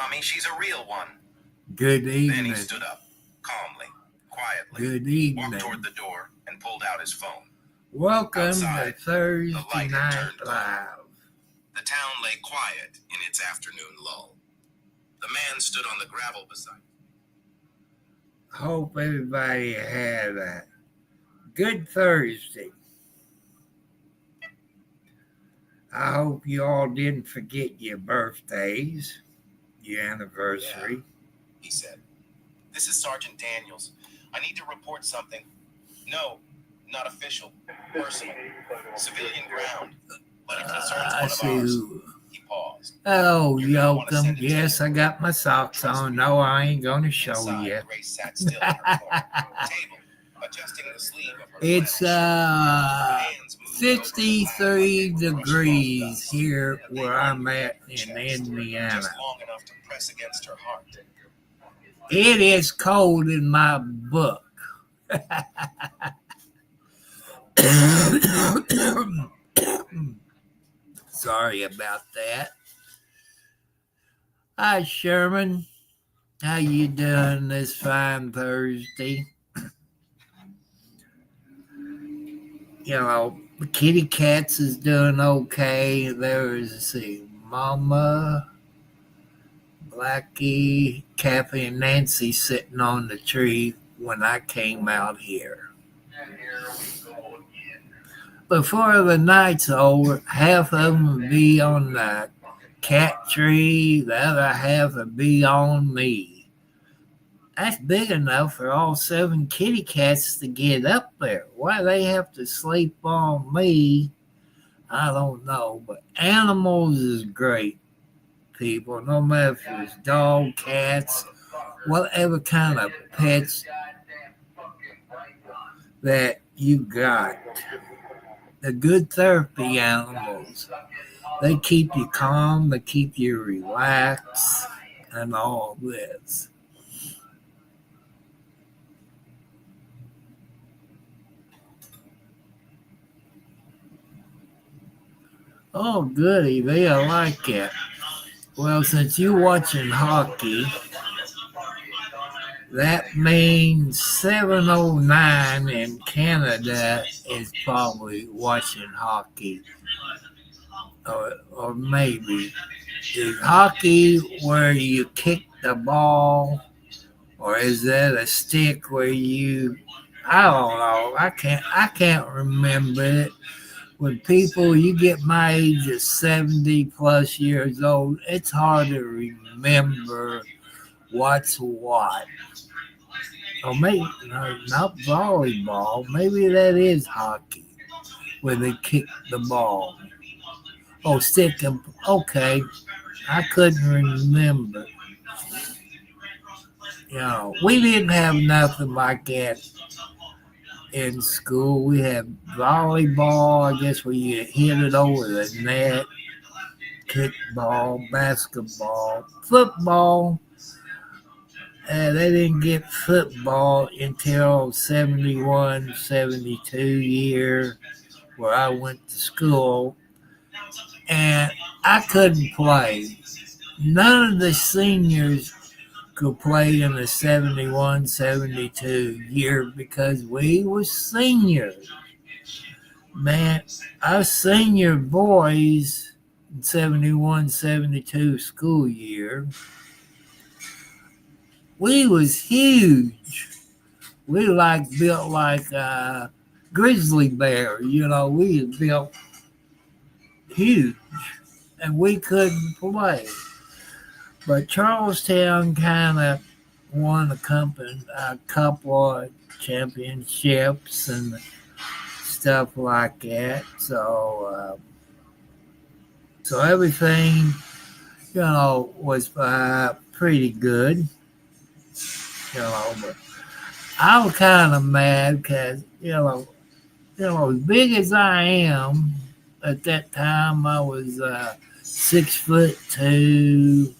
Tommy. She's a real one. Good Then he evening. stood up, calmly, quietly, Good walked evening. toward the door, and pulled out his phone. Welcome Outside, to Thursday the light had Night turned low. Live. The town lay quiet in its afternoon lull. The man stood on the gravel beside him. Hope everybody had a good Thursday. I hope you all didn't forget your birthdays, your anniversary. He said, "This is Sergeant Daniels. I need to report something. No, not official. Personal. Civilian ground. But it concerns I one of see ours." who. He paused. Oh, You're gonna wanna Yoakum. send it to Yes, me. I got my socks on. No, I ain't going to show Inside, you. Grace sat still in her corner table, adjusting the sleeve of her It's flannel shirt. Her hands moved over the 53 line like they were brushing off degrees dust. here They where I'm lingered at her in chest, Indiana. just long enough to press against her heart. It is cold in my book. Sorry about that. Hi, Sherman. How you doing this fine Thursday? You know, the kitty cats is doing okay. There's, let's see, Mama, Blackie, Kathy, and Nancy sitting on the tree when I came out here. Before the night's over, half of them will be on the cat tree, the other half will be on me. That's big enough for all 7 kitty cats to get up there. Why they have to sleep on me, I don't know. But animals is great, people. No matter if it's dog, cats, whatever kind of pets that you got. The good therapy animals. They keep you calm, they keep you relaxed, and all this. Oh, goody, they like it. Well, since you're watching hockey, that means 7:09 in Canada is probably watching hockey. Or maybe. Is hockey where you kick the ball? Or is that a stick where you... I don't know. I can't remember it. When people, you get my age of 70 plus years old, it's hard to remember what's what. Or maybe not volleyball. Maybe that is hockey, where they kick the ball. Oh, stick and... Okay, I couldn't remember. You know, we didn't have nothing like that in school. We had volleyball, I guess, where you hit it over the net, kickball, basketball, football. They didn't get football until 71, 72 year where I went to school. And I couldn't play. None of the seniors could play in the 71, 72 year because we were seniors. Man, us senior boys in 71, 72 school year, we was huge. We built like a grizzly bear, you know, we was built huge and we couldn't play. But Charlestown kind of won a couple of championships and stuff like that. So everything, you know, was pretty good. You know, but I was kind of mad because, you know, as big as I am, at that time I was 6'2",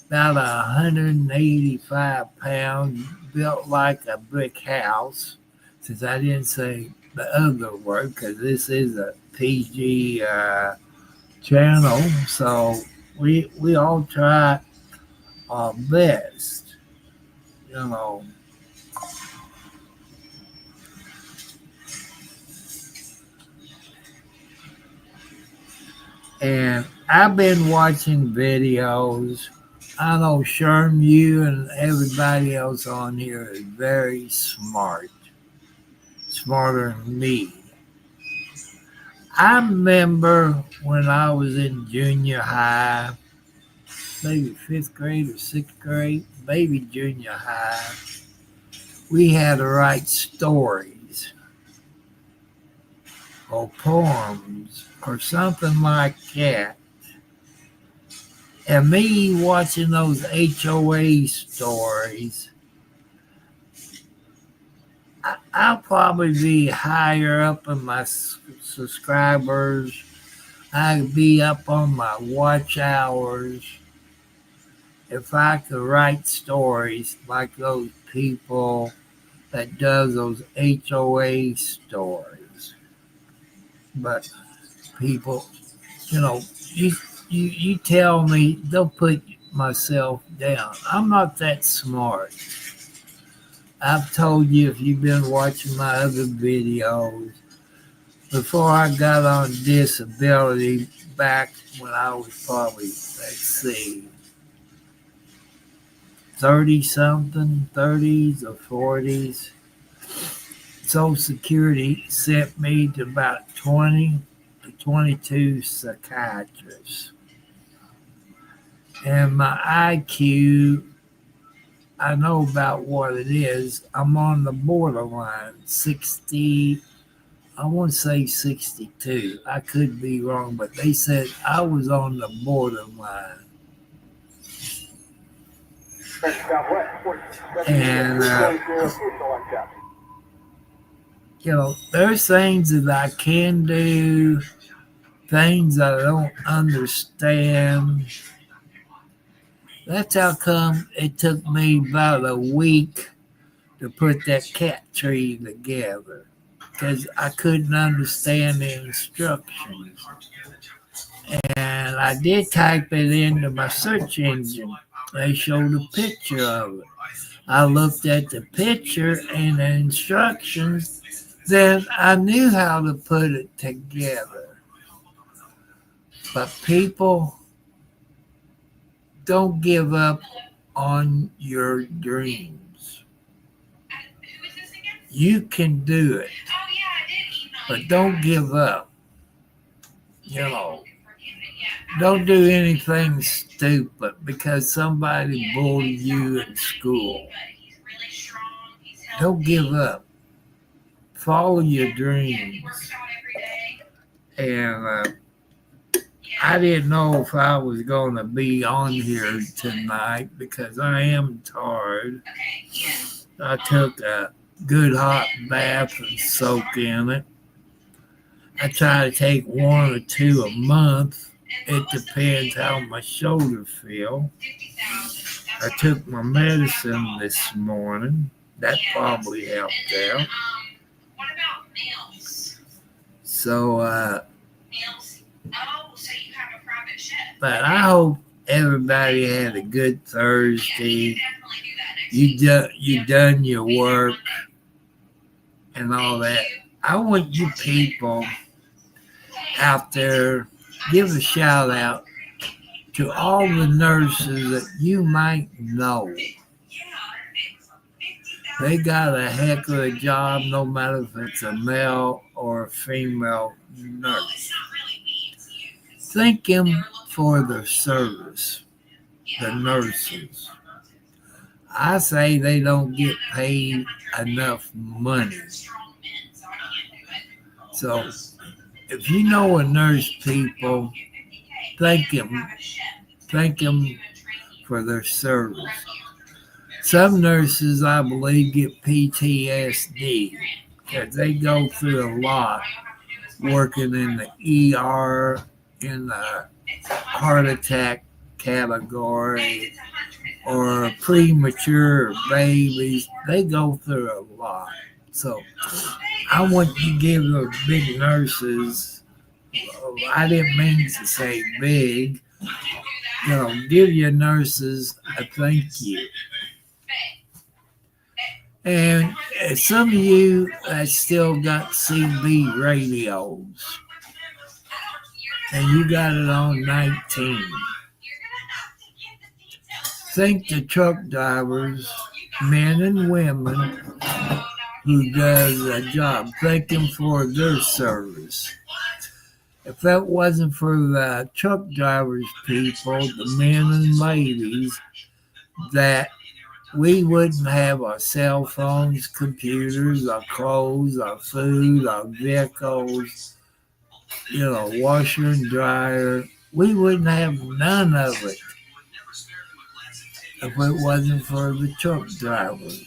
about 185 pounds, built like a brick house. Since I didn't say the other word, because this is a PG channel, so we all try are best, you know. And I've been watching videos. I know Sherm, you and everybody else on here is very smart, smarter than me. I remember when I was in junior high, maybe fifth grade or sixth grade, maybe junior high, we had to write stories or poems or something like that. And me watching those HOA stories, I'll probably be higher up in my subscribers. I'd be up on my watch hours if I could write stories like those people that does those HOA stories. But people, you know, you tell me, don't put myself down. I'm not that smart. I've told you if you've been watching my other videos, before I got on disability back when I was probably, let's see, 30 something, 30s or 40s, Social Security sent me to about 20 to 22 psychiatrists. And my IQ, I know about what it is. I'm on the borderline, 60, I want to say 62. I could be wrong, but they said I was on the borderline. And, you know, there's things that I can do, things I don't understand. That's how come it took me about a week to put that cat tree together, because I couldn't understand the instructions. And I did type it into my search engine. They showed a picture of it. I looked at the picture and the instructions, then I knew how to put it together. But people, don't give up on your dreams. You can do it, but don't give up. You know, don't do anything stupid because somebody bullied you in school. Don't give up. Follow your dreams. And I didn't know if I was going to be on here tonight because I am tired. I took a good hot bath and soak in it. I try to take 1 or 2 a month. It depends how my shoulders feel. I took my medicine this morning. That probably helped out. What about meals? So, Meals? Oh, so you have a private chef. but I hope everybody had a good Thursday. Definitely do that next week. You done your work and all that. I want you people out there, give a shout out to all the nurses that you might know. They got a heck of a job, no matter if it's a male or a female nurse. Thank them for their service, the nurses. I say they don't get paid enough money. So if you know a nurse, people, thank them. Thank them for their service. Some nurses, I believe, get PTSD because they go through a lot working in the ER, in the heart attack category, or premature babies. They go through a lot. So I want you to give those big nurses, I didn't mean to say big, give your nurses a thank you. And some of you that still got CB radios, and you got it on 19. Thank the truck drivers, men and women, who does a job. Thank them for their service. If that wasn't for the truck drivers, people, the men and ladies, that we wouldn't have our cell phones, computers, our clothes, our food, our vehicles, washer and dryer. We wouldn't have none of it if it wasn't for the truck drivers.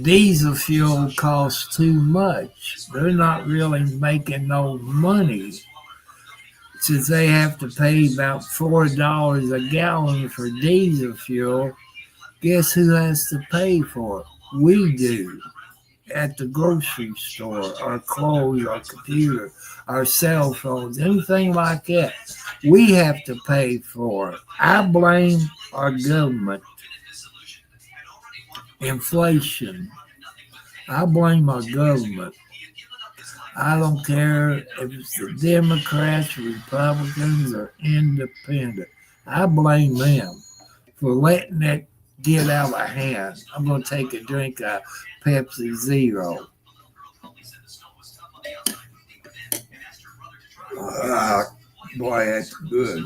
Diesel fuel costs too much. They're not really making no money, since they have to pay about $4 a gallon for diesel fuel. Guess who has to pay for it? We do. At the grocery store, our clothes, our computer, our cell phones, anything like that, we have to pay for it. I blame our government. Inflation. I blame our government. I don't care if it's the Democrats, Republicans, or Independent. I blame them for letting that get out of hand. I'm going to take a drink of Pepsi Zero. Boy, that's good.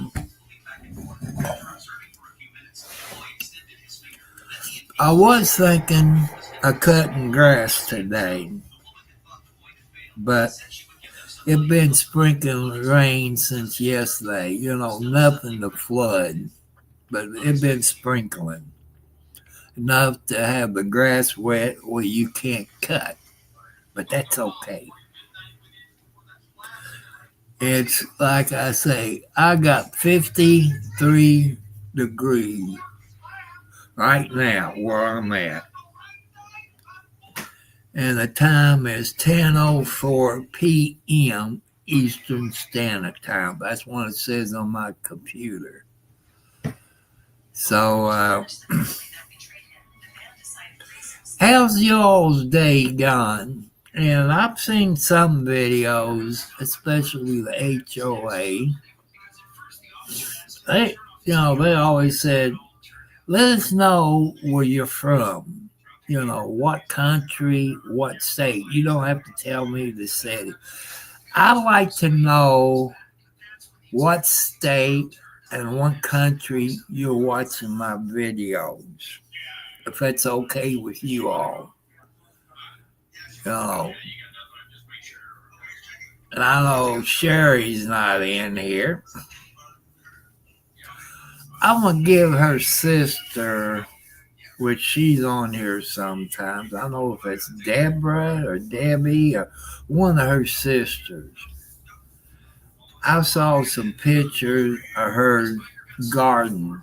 I was thinking of cutting grass today, but it's been sprinkling rain since yesterday. Nothing to flood, but it's been sprinkling enough to have the grass wet where you can't cut, but that's okay. It's like I say, I got 53 degrees right now where I'm at. And the time is 10:04 p.m. Eastern Standard Time. That's what it says on my computer. So, how's y'all's day gone? And I've seen some videos, especially the HOA. They always said, let us know where you're from. What country, what state. You don't have to tell me the city. I like to know what state and what country you're watching my videos, if that's okay with you all. And I know Sherry's not in here. I'm going to give her sister, which she's on here sometimes. I don't know if it's Deborah or Debbie or one of her sisters. I saw some pictures of her garden.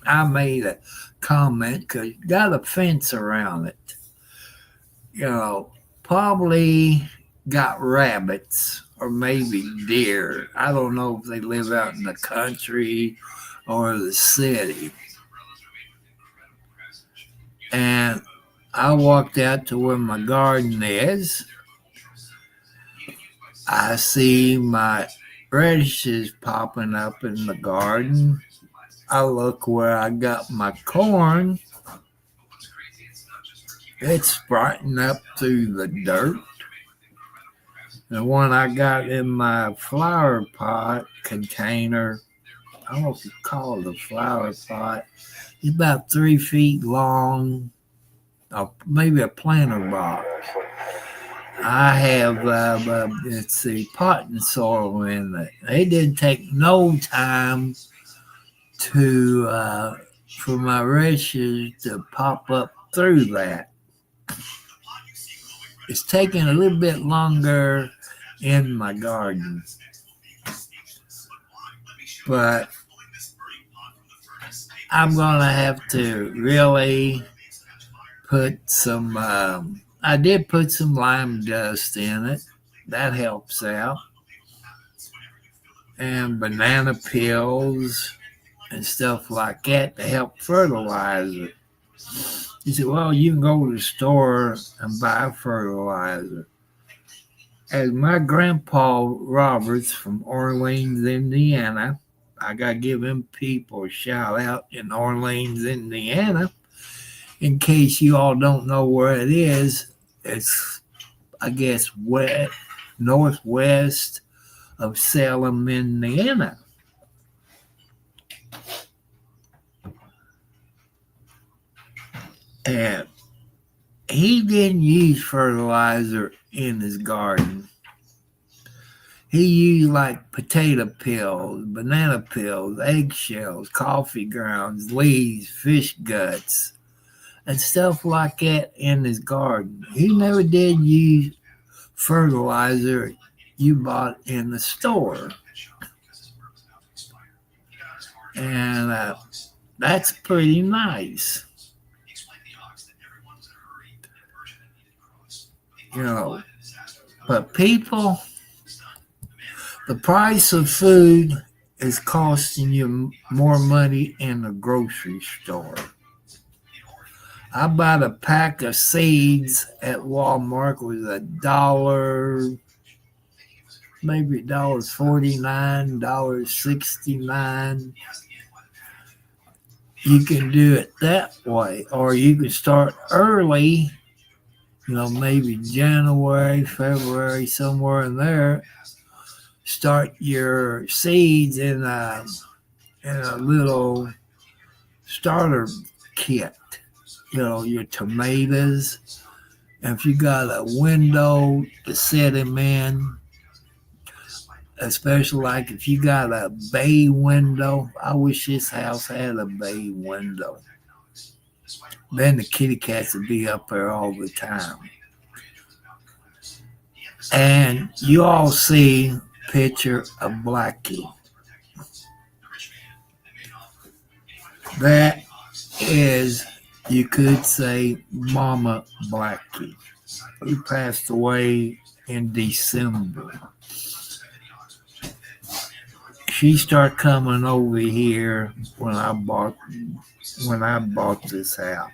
I made a comment because it got a fence around it. Probably got rabbits or maybe deer. I don't know if they live out in the country or the city. And I walked out to where my garden is. I see my radishes popping up in the garden. I look where I got my corn. It's sprouting up through the dirt. The one I got in my flower pot container, I don't know if you call it a flower pot, it's about 3 feet long, maybe a planter box. I have, potting soil in it. It didn't take no time for my radishes to pop up through that. It's taking a little bit longer in my garden, but I'm going to have to really put some, I did put some lime dust in it. That helps out. and banana peels and stuff like that to help fertilizer. He said, well, you can go to the store and buy fertilizer. As my grandpa Roberts from Orleans, Indiana, I got to give him people a shout out in Orleans, Indiana. In case you all don't know where it is, it's, I guess, northwest of Salem, Indiana. And he didn't use fertilizer in his garden. He used like potato peels, banana peels, eggshells, coffee grounds, leaves, fish guts, and stuff like that in his garden. He never did use fertilizer you bought in the store. And that's pretty nice. You know, but people, the price of food is costing you more money in the grocery store. I bought a pack of seeds at Walmart. It was $1, maybe $1.49, $1.69. You can do it that way, or you can start early. You know, maybe January, February, somewhere in there. Start your seeds in a little starter kit. You know, your tomatoes. And if you got a window to set them in, especially like if you got a bay window. I wish this house had a bay window. Then the kitty cats would be up there all the time. And you all see a picture of Blackie. That is, you could say, Mama Blackie, who passed away in December. She started coming over here when I bought this house.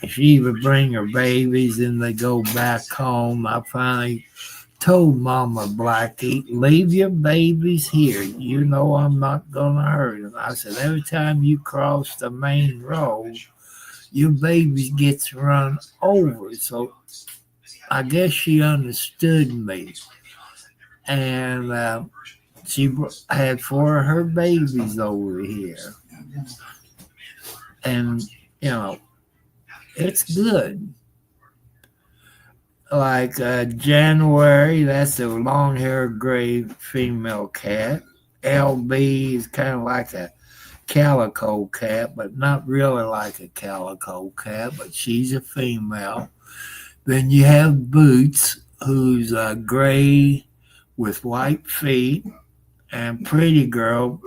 She would bring her babies and they go back home. I finally told Mama Blackie, leave your babies here. You know I'm not going to hurt them. I said, every time you cross the main road, your babies gets run over. So I guess she understood me. And she had 4 of her babies over here. And, you know, it's good. Like January, that's a long-haired gray female cat. LB is kind of like a calico cat, but not really like a calico cat, but she's a female. Then you have Boots, who's gray with white feet, and Pretty Girl,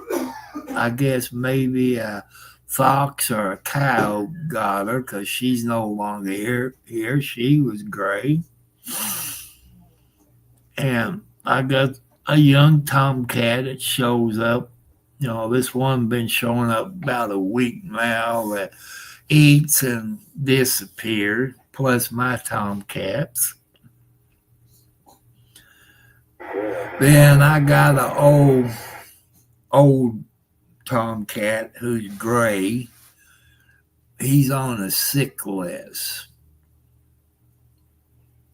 I guess maybe a fox or a cow got her because she's no longer here. She was gray. And I got a young tomcat that shows up. You know, this one been showing up about a week now that eats and disappears, plus my tomcats. Then I got an old tomcat who's gray. He's on a sick list.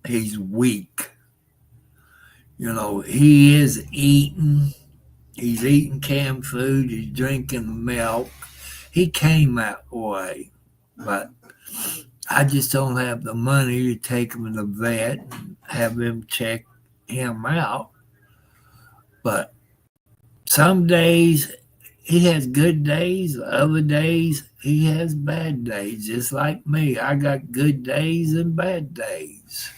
He's weak. You know, he is eating. He's eating canned food. He's drinking milk. He came that way. But I just don't have the money to take him to the vet and have him check him out. But some days he has good days. Other days he has bad days, just like me. I got good days and bad days.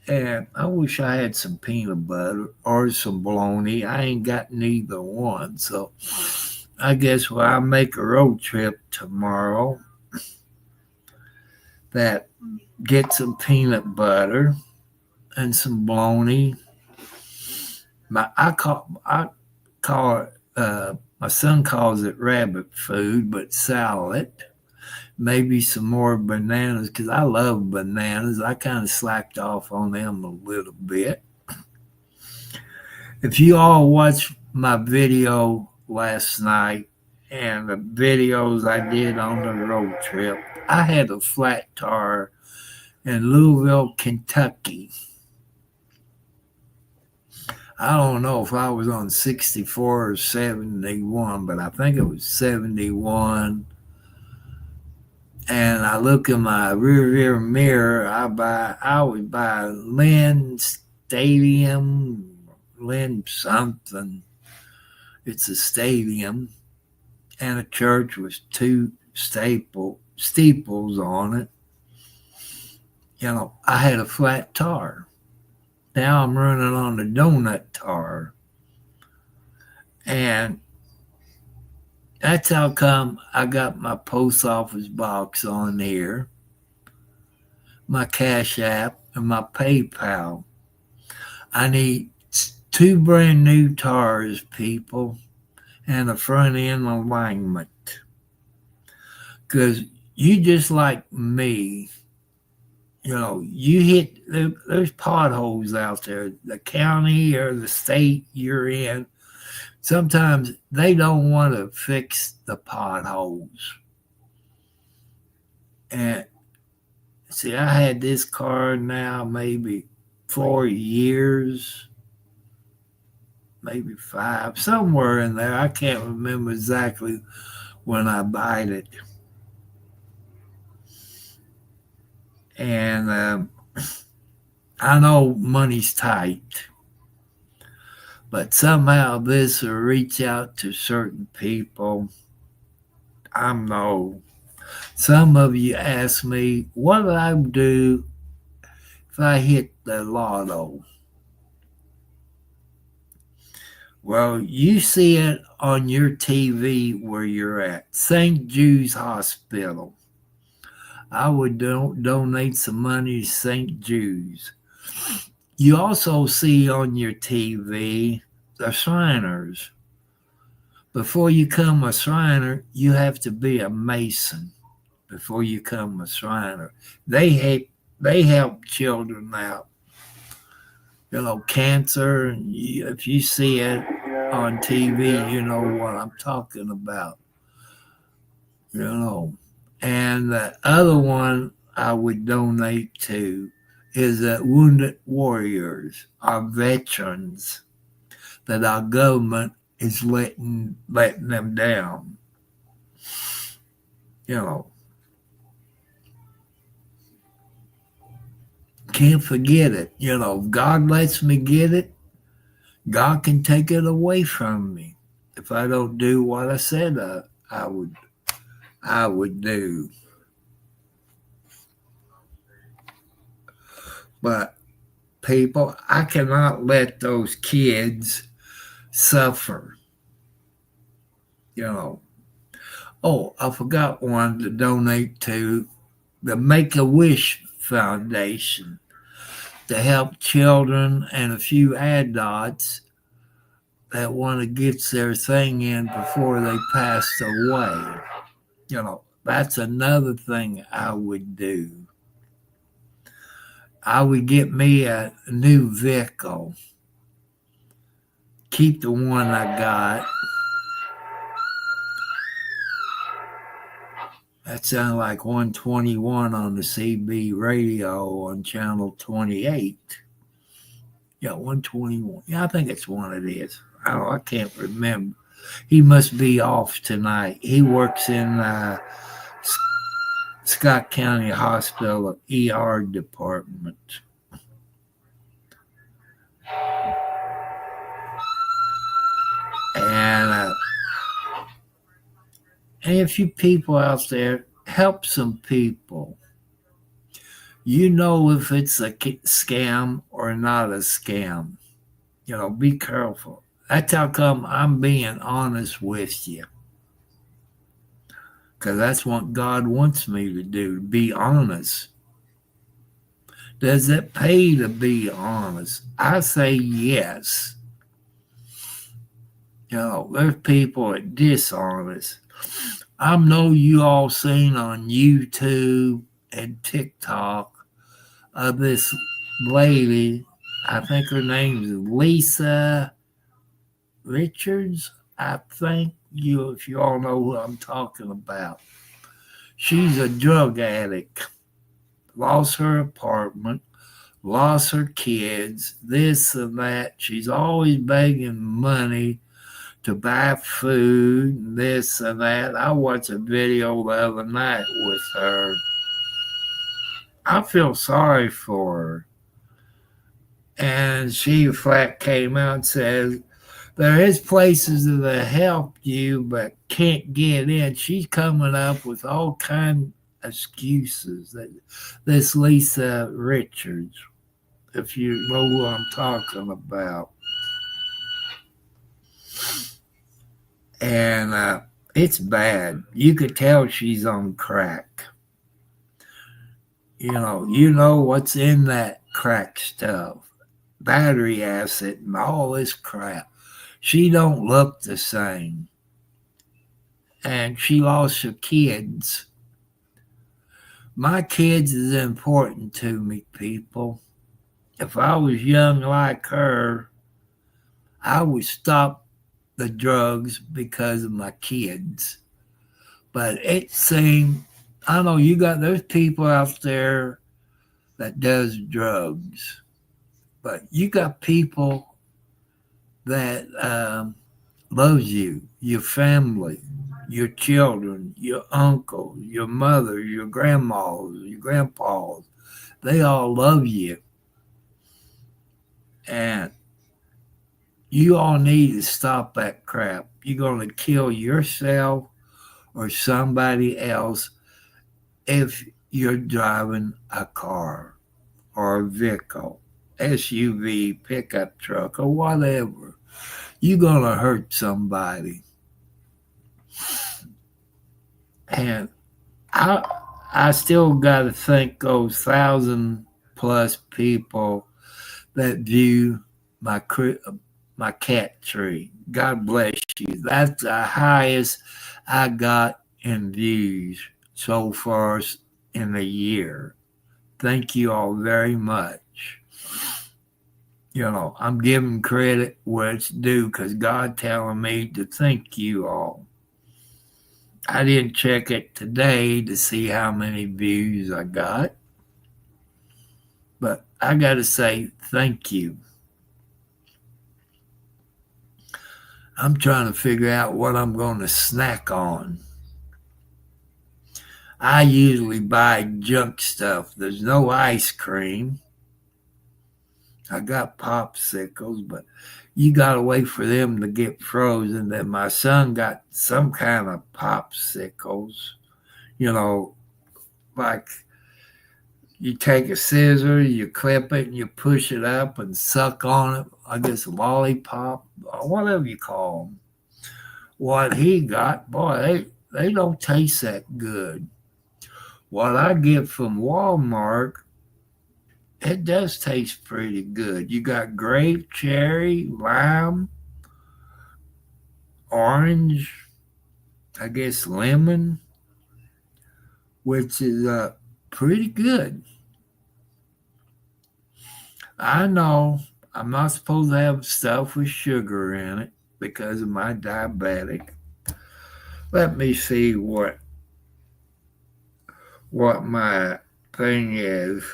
And I wish I had some peanut butter or some bologna. I ain't got neither one. So I guess when I make a road trip tomorrow, that get some peanut butter and some bologna, I call it my son calls it rabbit food, but salad. Maybe some more bananas because I love bananas. I kind of slacked off on them a little bit. If you all watched my video last night and the videos I did on the road trip, I had a flat tire in Louisville, Kentucky. I don't know if I was on 64 or 71, but I think it was 71. And I look in my rear mirror. I would buy Lynn something. It's a stadium and a church with two steeples on it. I had a flat tire. Now I'm running on the donut tire. And that's how come I got my post office box on here, my Cash App, and my PayPal. I need 2 brand new tires, people, and a front end alignment. Because you just like me, you hit, there's potholes out there, the county or the state you're in. Sometimes they don't want to fix the potholes. And see, I had this car now maybe 4 years, maybe 5, somewhere in there. I can't remember exactly when I bought it. And I know money's tight. But somehow this will reach out to certain people. I know. Some of you ask me, what would I do if I hit the lotto? Well, you see it on your TV where you're at. St. Jude's Hospital. I would donate some money to St. Jude's. You also see on your TV the Shriners. Before you become a Shriner, you have to be a Mason before you become a Shriner. They help children out. Cancer. And if you see it on TV, you know what I'm talking about. And the other one I would donate to is that wounded warriors, our veterans, that our government is letting them down. Can't forget it. If God lets me get it, God can take it away from me if I don't do what I said I would do. But people, I cannot let those kids suffer. Oh, I forgot one to donate to the Make-A-Wish Foundation to help children and a few adults that want to get their thing in before they passed away. That's another thing I would do. I would get me a new vehicle. Keep the one I got. That sounded like 121 on the CB radio on channel 28. Yeah, 121. Yeah, I think it's one of these. I can't remember. He must be off tonight. He works in Scott County Hospital ER department. And if you people out there, help some people. If it's a scam or not a scam. Be careful. That's how come I'm being honest with you. Because that's what God wants me to do, be honest. Does it pay to be honest? I say yes. There's people that dishonest. I know you all seen on YouTube and TikTok of this lady. I think her name is Lisa Richards. I think if you all know who I'm talking about. She's a drug addict, lost her apartment, lost her kids, this and that. She's always begging money to buy food, this and that. I watched a video the other night with her. I feel sorry for her. And she flat came out and says, there is places that help you but can't get in. She's coming up with all kinds of excuses. This Lisa Richards, if you know who I'm talking about. And it's bad. You could tell she's on crack. You know what's in that crack stuff. Battery acid and all this crap. She don't look the same. And she lost her kids. My kids is important to me, people. If I was young like her, I would stop the drugs because of my kids. But it seemed, I know there's people out there that does drugs, but you got people that loves you, your family, your children, your uncle, your mother, your grandmas, your grandpas. They all love you. And you all need to stop that crap. You're going to kill yourself or somebody else if you're driving a car or a vehicle, SUV, pickup truck, or whatever. You're going to hurt somebody. And I still got to thank those 1,000+ people that view my cat tree. God bless you. That's the highest I got in views so far in a year. Thank you all very much. I'm giving credit where it's due because God telling me to thank you all. I didn't check it today to see how many views I got, but I got to say thank you. I'm trying to figure out what I'm going to snack on. I usually buy junk stuff. There's no ice cream. I got popsicles, but you got to wait for them to get frozen. Then my son got some kind of popsicles, like you take a scissor, you clip it, and you push it up and suck on it. I guess lollipop, or whatever you call them. What he got, boy, they don't taste that good. What I get from Walmart, it does taste pretty good. You got grape, cherry, lime, orange, I guess lemon, which is pretty good. I know I'm not supposed to have stuff with sugar in it because of my diabetic. Let me see what my thing is.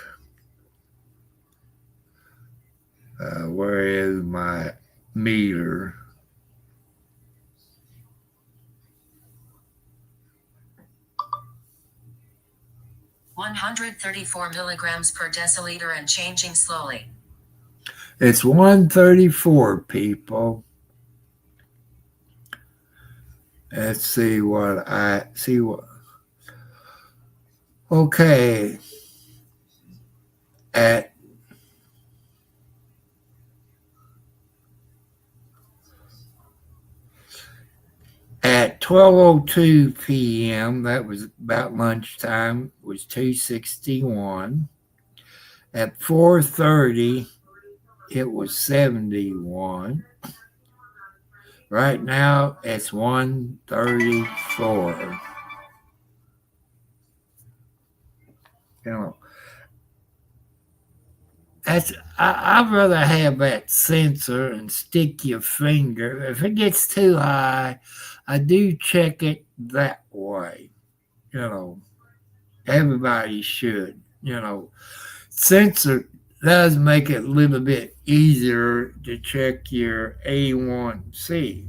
Where is my meter? (134 milligrams per deciliter and changing slowly). It's 134, people. Let's see what okay. At 12:02 p.m., that was about lunchtime, was 261. At 4:30, it was 71. Right now, it's 134. You know, I'd rather have that sensor and stick your finger. If it gets too high, I do check it that way. You know, everybody should. You know, sensor does make it a little bit easier to check your A1C.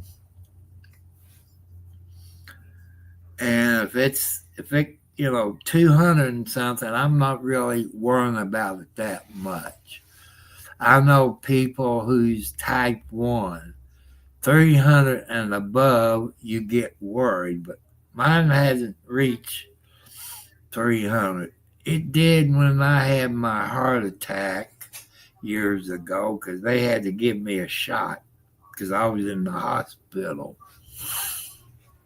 And if it 200 and something, I'm not really worrying about it that much. I know people who's type 1, 300 and above, you get worried, but mine hasn't reached 300. It did when I had my heart attack years ago because they had to give me a shot because I was in the hospital.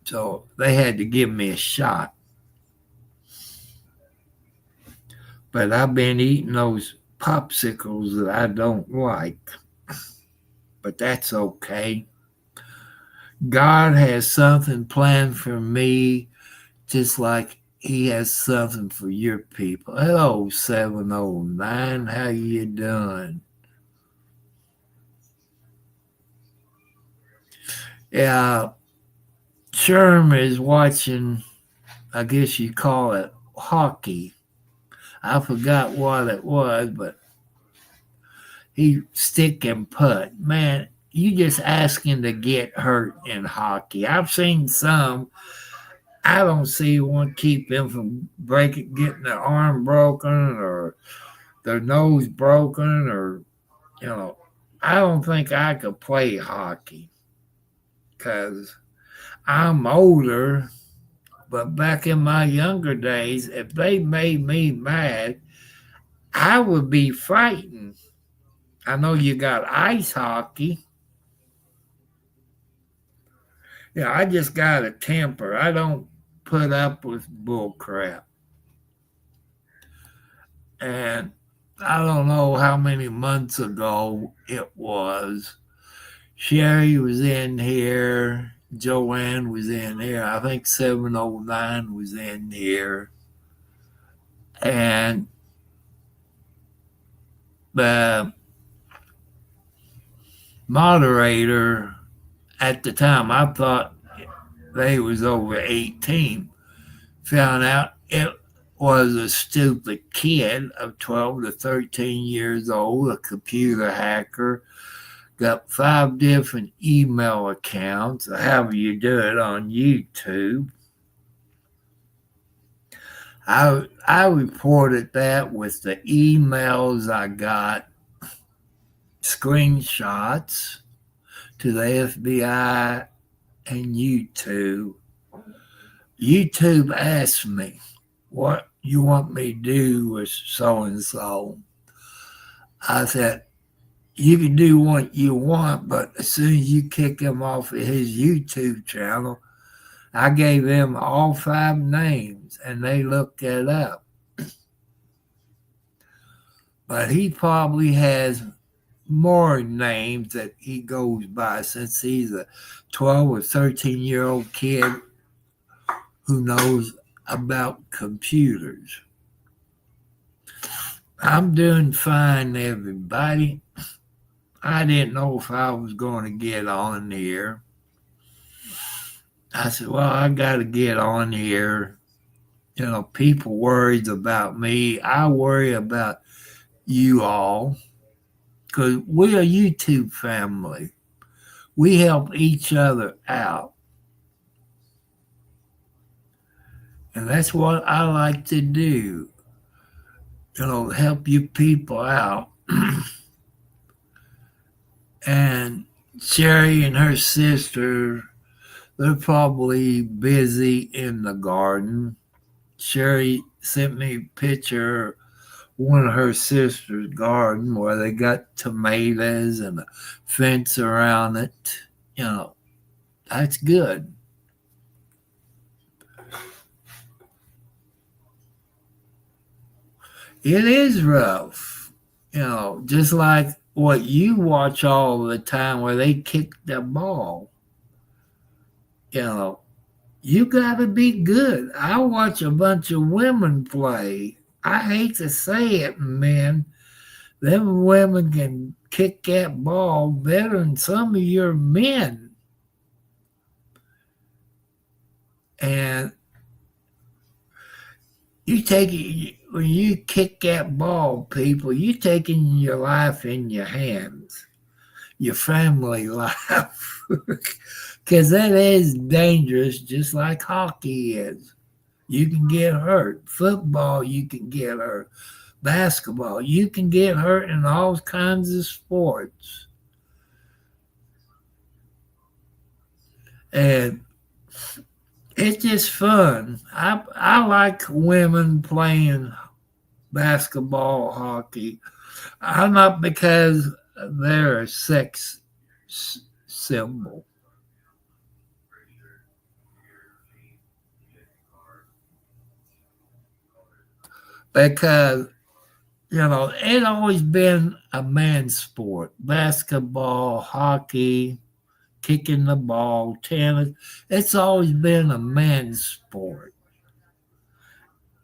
So they had to give me a shot. But I've been eating those popsicles that I don't like. But that's okay. God has something planned for me, just like He has something for your people. Hello, 709. How you doing? Yeah, Sherm is watching, I guess you call it hockey. I forgot what it was, but he stick and putt. Man, you just asking to get hurt in hockey. I've seen some. I don't see one keep them from getting their arm broken or their nose broken I don't think I could play hockey because I'm older. But back in my younger days, if they made me mad, I would be fighting. I know you got ice hockey. Yeah, I just got a temper. I don't put up with bull crap. And I don't know how many months ago it was. Sherry was in here. Joanne was in here. I think 709 was in here. And the moderator at the time, I thought they was over 18, found out it was a stupid kid of 12 to 13 years old, a computer hacker, got 5 different email accounts, however you do it on YouTube. I reported that with the emails I got, screenshots to the FBI and YouTube. YouTube asked me, what you want me to do with so-and-so? I said, you can do what you want, but as soon as you kick him off of his YouTube channel, I gave them all 5 names, and they looked it up. But he probably has more names that he goes by since he's a 12 or 13-year-old kid who knows about computers. I'm doing fine, everybody. I didn't know if I was going to get on here. I said, well, I got to get on here. People worries about me. I worry about you all because we're a YouTube family. We help each other out. And that's what I like to do. Help you people out. And Sherry and her sister, they're probably busy in the garden. Sherry sent me a picture of one of her sister's garden where they got tomatoes and a fence around it. That's good. It is rough, just like what you watch all the time where they kick the ball. you got to be good. I watch a bunch of women play. I hate to say it, men. Them women can kick that ball better than some of your men. And when you kick that ball, people, you're taking your life in your hands, your family life, because that is dangerous, just like hockey is. You can get hurt. Football, you can get hurt. Basketball, you can get hurt in all kinds of sports. And it's just fun. I like women playing basketball, hockey. I'm not because they're a sex symbol. Because, it's always been a man's sport. Basketball, hockey, kicking the ball, tennis. It's always been a man's sport.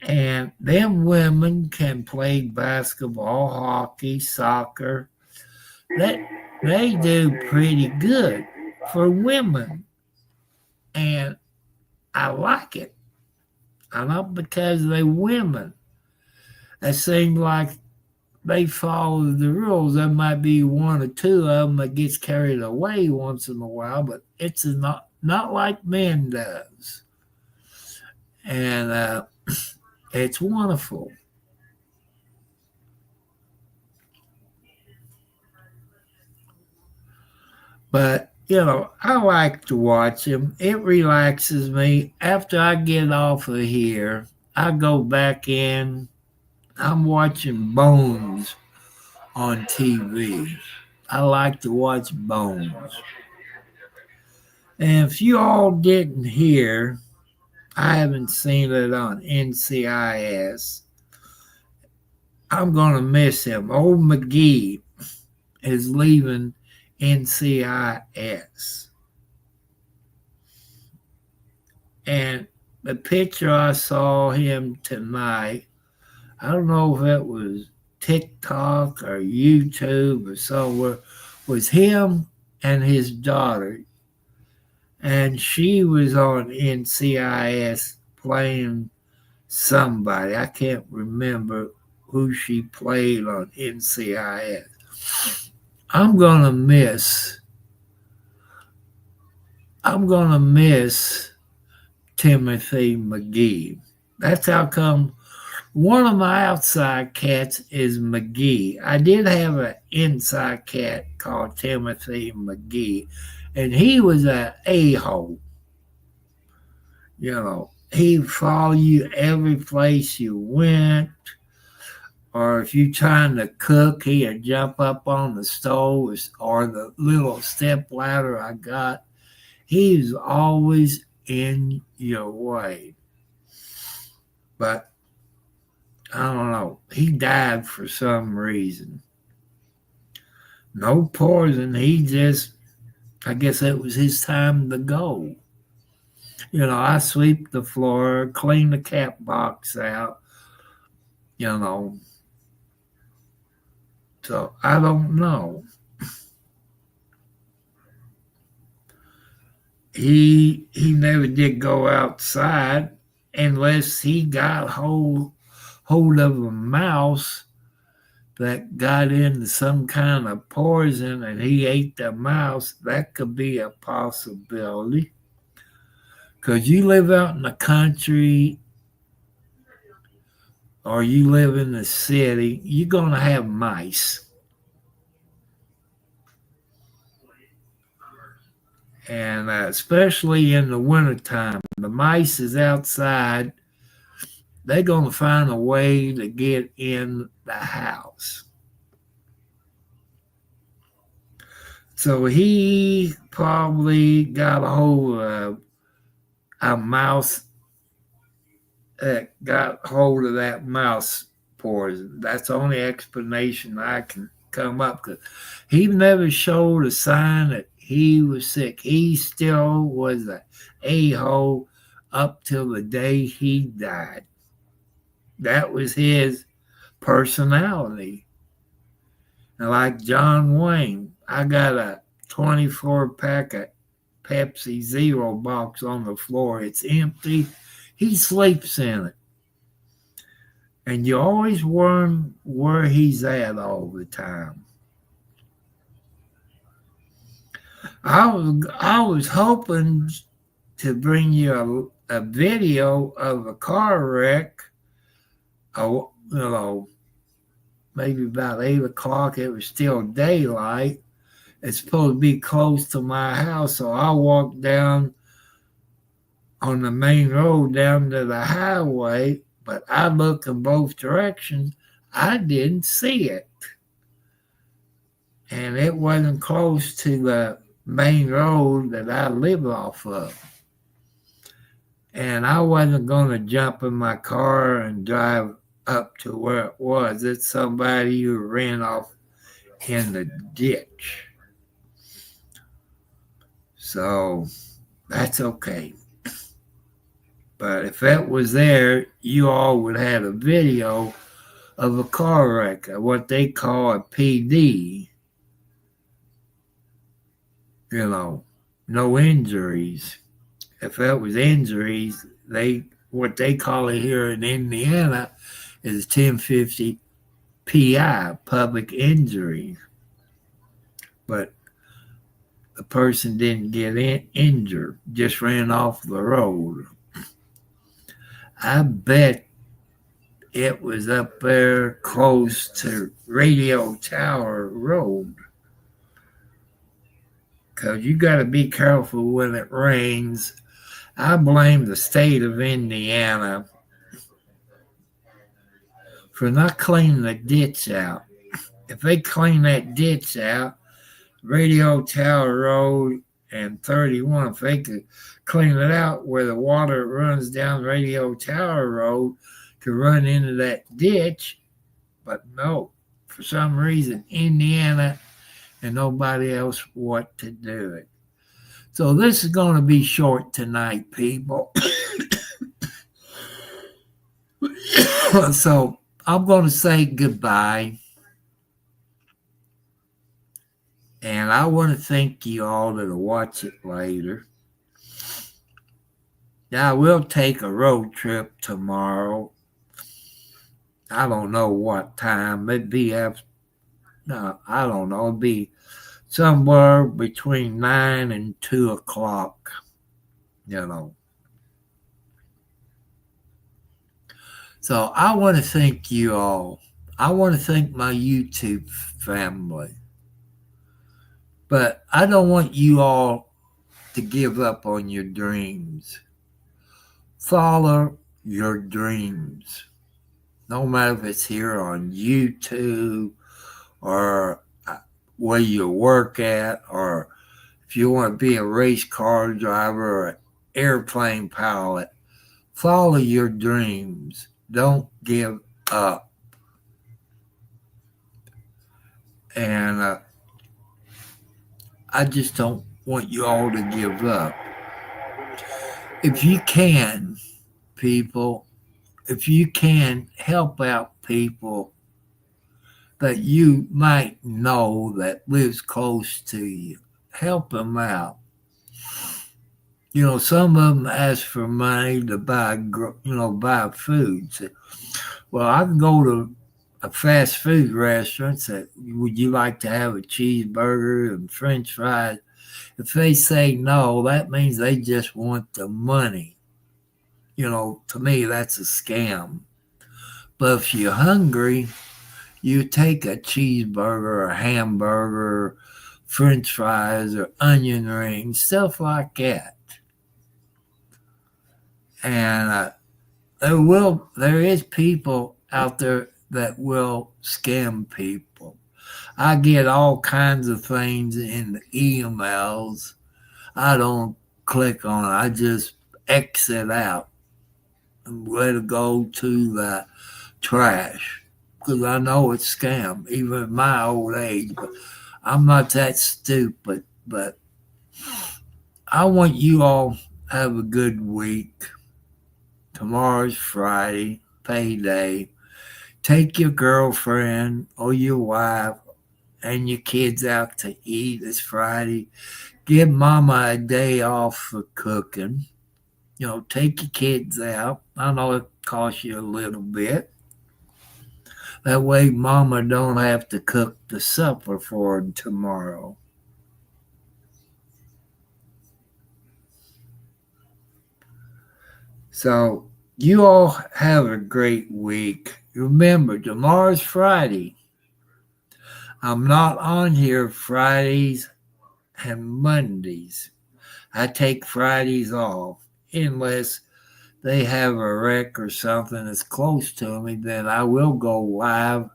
And them women can play basketball, hockey, soccer. They do pretty good for women. And I like it. Not because they're women. It seems like they follow the rules. There might be one or two of them that gets carried away once in a while, but it's not like men does. And it's wonderful. But, I like to watch them. It relaxes me. After I get off of here, I go back in. I'm watching Bones on TV. I like to watch Bones. And if you all didn't hear, I haven't seen it on NCIS. I'm going to miss him. Old McGee is leaving NCIS. And the picture I saw him tonight, I don't know if it was TikTok or YouTube or somewhere, was him and his daughter. And she was on NCIS playing somebody. I can't remember who she played on NCIS. I'm going to miss Timothy McGee. That's how come one of my outside cats is McGee. I did have an inside cat called Timothy McGee, and he was an a-hole. He'd follow you every place you went. Or if you're trying to cook, he'd jump up on the stove or the little step ladder I got. He was always in your way. But I don't know. He died for some reason. No poison. I guess it was his time to go. I sweep the floor, clean the cat box out, So I don't know. He never did go outside unless he got hold of a mouse that got into some kind of poison and he ate the mouse. That could be a possibility. Because you live out in the country or you live in the city, you're going to have mice. And especially in the wintertime, the mice is outside. They're going to find a way to get in the house. So he probably got a hold of a mouse that got hold of that mouse poison. That's the only explanation I can come up with. He never showed a sign that he was sick. He still was a a-hole up till the day he died. That was his personality. And like John Wayne, I got a 24-pack of Pepsi Zero box on the floor. It's empty. He sleeps in it. And you always wonder where he's at all the time. I was hoping to bring you a video of a car wreck, maybe about 8 o'clock. It was still daylight. It's supposed to be close to my house, so I walked down on the main road down to the highway, but I looked in both directions. I didn't see it. And it wasn't close to the main road that I live off of. And I wasn't going to jump in my car and drive up to where it was. It's somebody who ran off in the ditch. So that's okay. But if that was there, you all would have a video of a car wreck, what they call a PD. No injuries. If that was injuries, what they call it here in Indiana is 1050 PI, public injury. But the person didn't get injured, just ran off the road. I bet it was up there close to Radio Tower Road. Because you got to be careful when it rains. I blame the state of Indiana for not cleaning the ditch out. If they clean that ditch out, Radio Tower Road and 31, if they could clean it out where the water runs down Radio Tower Road to run into that ditch, but no, for some reason, Indiana and nobody else what to do it. So this is going to be short tonight, people. So I'm going to say goodbye. And I want to thank you all that'll watch it later. Now, I will take a road trip tomorrow. I don't know what time. It'd be I don't know. It'd be somewhere between 9 and 2 o'clock, So I want to thank you all. I want to thank my YouTube family. But I don't want you all to give up on your dreams. Follow your dreams. No matter if it's here on YouTube or where you work at, or if you want to be a race car driver or an airplane pilot, follow your dreams. Don't give up. And I just don't want you all to give up. If you can, people, if you can help out people that you might know that lives close to you, help them out. Some of them ask for money to buy food. So, well, I can go to a fast food restaurant and say, would you like to have a cheeseburger and French fries? If they say no, that means they just want the money. To me, that's a scam. But if you're hungry, you take a cheeseburger, a hamburger, French fries, or onion rings, stuff like that. And there is people out there that will scam people. I get all kinds of things in the emails. I don't click on it. I just exit out and let it go to the trash because I know it's scam, even at my old age. But I'm not that stupid. But I want you all have a good week. Tomorrow's Friday, payday. Take your girlfriend or your wife and your kids out to eat. It's Friday. Give mama a day off for cooking. Take your kids out. I know it costs you a little bit. That way mama don't have to cook the supper for them tomorrow. So you all have a great week. Remember, tomorrow's Friday. I'm not on here Fridays and Mondays. I take Fridays off unless they have a wreck or something that's close to me, then I will go live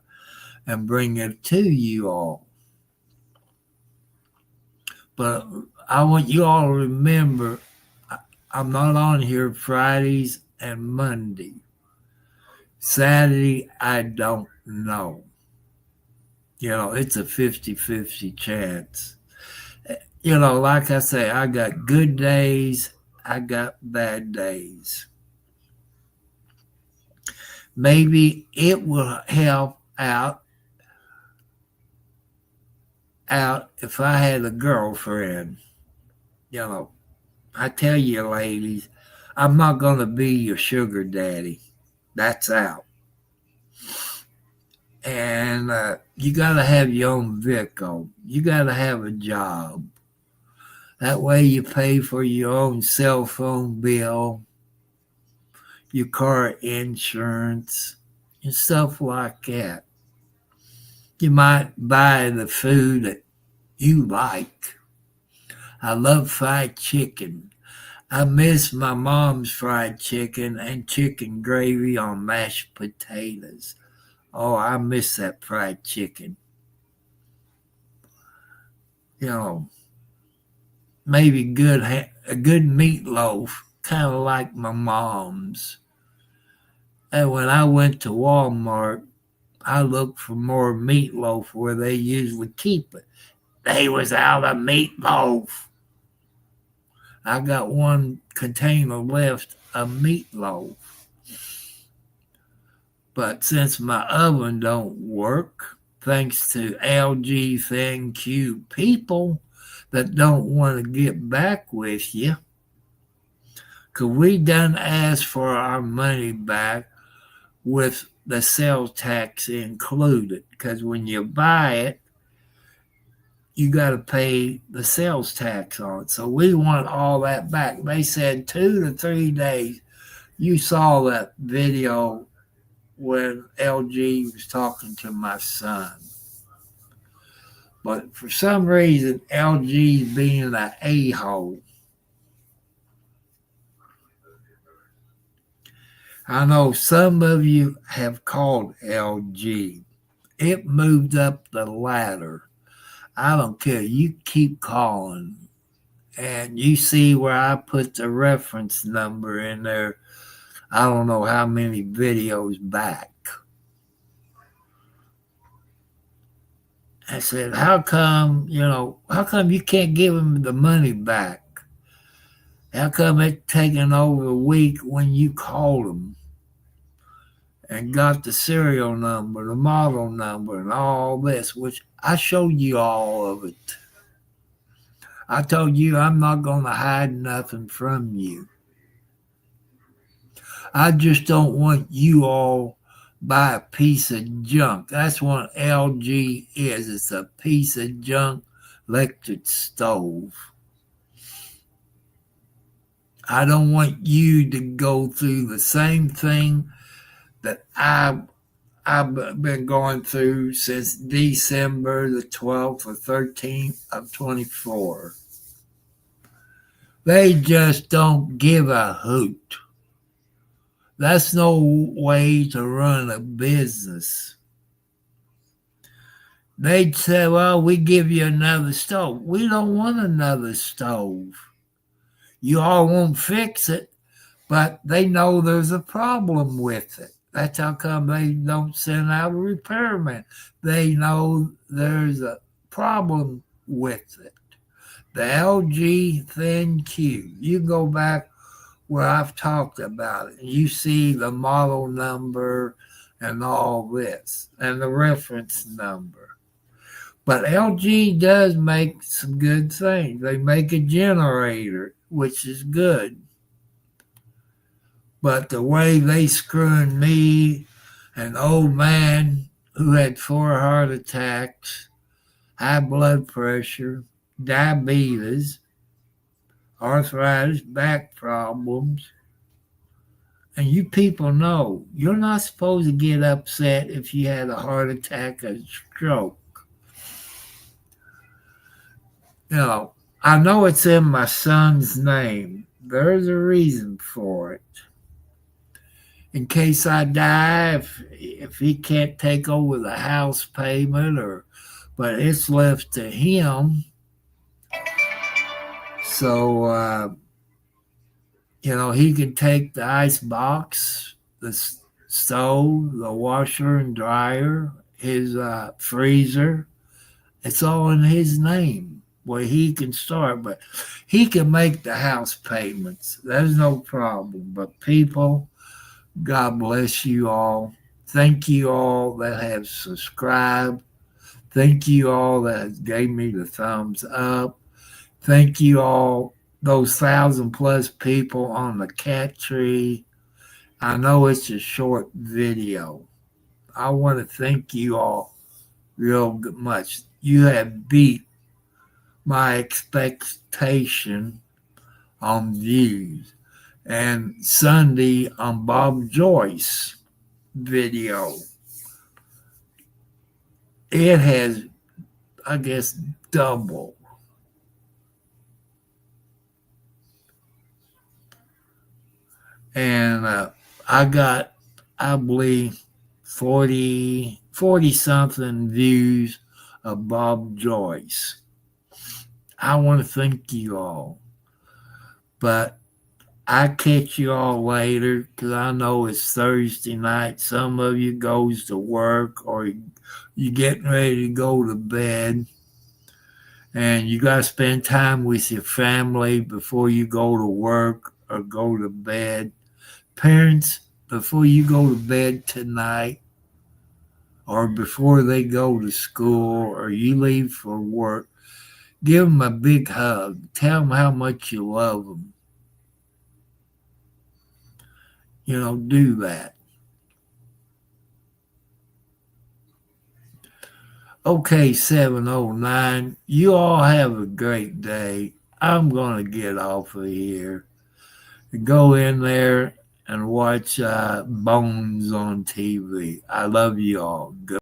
and bring it to you all. But I want you all to remember I'm not on here Fridays and Monday. Saturday, I don't know. It's a 50-50 chance. Like I say, I got good days, I got bad days. Maybe it will help out if I had a girlfriend. I tell you, ladies, I'm not going to be your sugar daddy. That's out. And you got to have your own vehicle. You got to have a job. That way you pay for your own cell phone bill, your car insurance, and stuff like that. You might buy the food that you like. I love fried chicken. I miss my mom's fried chicken and chicken gravy on mashed potatoes. Oh, I miss that fried chicken. Maybe a good meatloaf, kind of like my mom's. And when I went to Walmart, I looked for more meatloaf where they usually keep it. They was out of meatloaf. I got one container left of meatloaf. But since my oven don't work, thanks to LG ThinQ people that don't want to get back with you, because we done ask for our money back with the sales tax included. Because when you buy it, you got to pay the sales tax on it. So we want all that back. They said 2 to 3 days. You saw that video when LG was talking to my son. But for some reason, LG is being an a-hole. I know some of you have called LG. It moved up the ladder. I don't care. You keep calling. And you see where I put the reference number in there. I don't know how many videos back. I said, how come you can't give them the money back? How come it's taken over a week when you called them and got the serial number, the model number, and all this, which I showed you all of it. I told you I'm not going to hide nothing from you. I just don't want you all buy a piece of junk. That's what LG is. It's a piece of junk electric stove. I don't want you to go through the same thing that I've been going through since December the 12th or 13th of 24. They just don't give a hoot. That's no way to run a business. They'd say, well, we give you another stove. We don't want another stove. You all won't fix it, but they know there's a problem with it. That's how come they don't send out a repairman. They know there's a problem with it. the LG Thin Q. You can go back where I've talked about it. You see the model number and all this and the reference number. But LG does make some good things. They make a generator, which is good. But the way they screwing me, an old man who had 4 heart attacks, high blood pressure, diabetes, arthritis, back problems. And you people know you're not supposed to get upset if you had a heart attack or stroke. You know, I know it's in my son's name. There's a reason for it. In case I die, if he can't take over the house payment, but it's left to him. So, he can take the ice box, the stove, the washer and dryer, his freezer. It's all in his name where he can start, but he can make the house payments. There's no problem. But people, God bless you all. Thank you all that have subscribed. Thank you all that gave me the thumbs up. Thank you all, those 1,000+ people on the cat tree. I know it's a short video. I want to thank you all real much. You have beat my expectation on views. And Sunday on Bob Joyce video, it has, I guess, doubled. And I got, I believe, 40 something views of Bob Joyce. I want to thank you all. But I catch you all later because I know it's Thursday night. Some of you goes to work or you getting ready to go to bed. And you got to spend time with your family before you go to work or go to bed. Parents, before you go to bed tonight or before they go to school or you leave for work, give them a big hug. Tell them how much you love them. Do that. Okay, 709. You all have a great day. I'm going to get off of here. Go in there and watch Bones on TV. I love you all. Go.